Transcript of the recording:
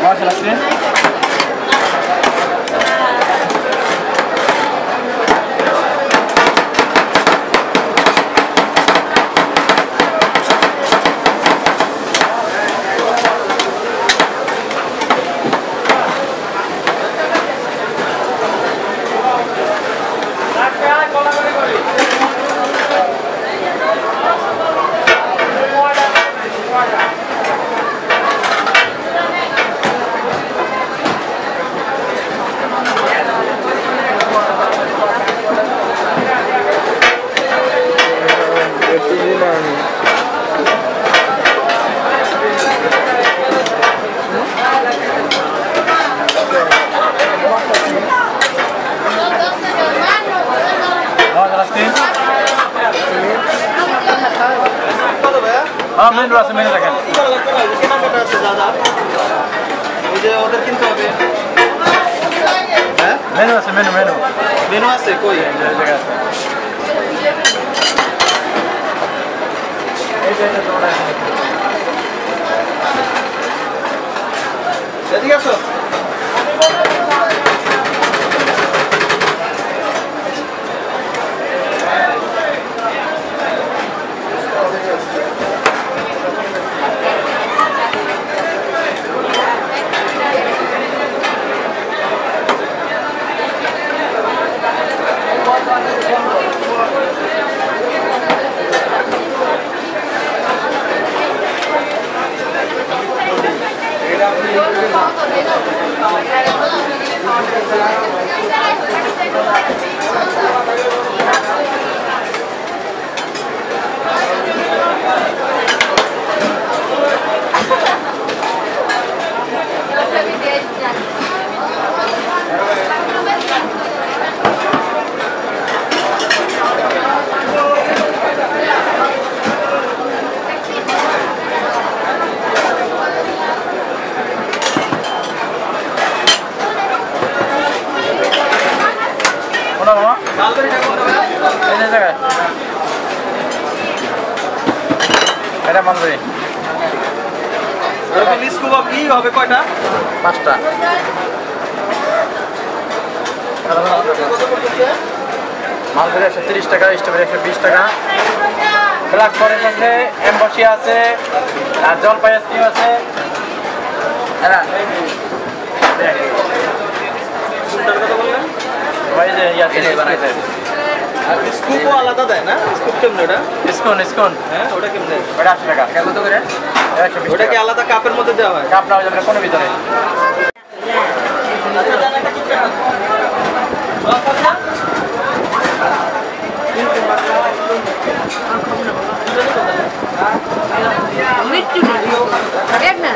Marshall Astin. हाँ main रास्ते में रखें कितना बेटा से ज़्यादा मुझे ऑर्डर किन तो अभी हैं मेनू रास्ते मेनू मेनू मेनू से कोई जगह जल्दी आसो এটা মালবে আর কি স্কুপ আপ কি হবে কয়টা পাঁচটা মালবে 130 টাকা স্ট্রবেরি 120 টাকা ব্ল্যাক ফরেস্ট আছে এমবসি আছে আর জলপাই আইসক্রিম আছে হ্যাঁ কোনটার কথা বললেন ওই যে ইয়াতে বানাইছে আর স্কুপও আলাদা দেয় না স্কুপ কেমন এটা ডিসকাউন্ট হ্যাঁ ওটা কেমন ওটা 80 টাকা কত করে 120 ওটা কি আলাদা কাপের মধ্যে দেওয়া হয় কাপ নাও যাবে কোনো ভিতরে Mít chứ. Biết nè.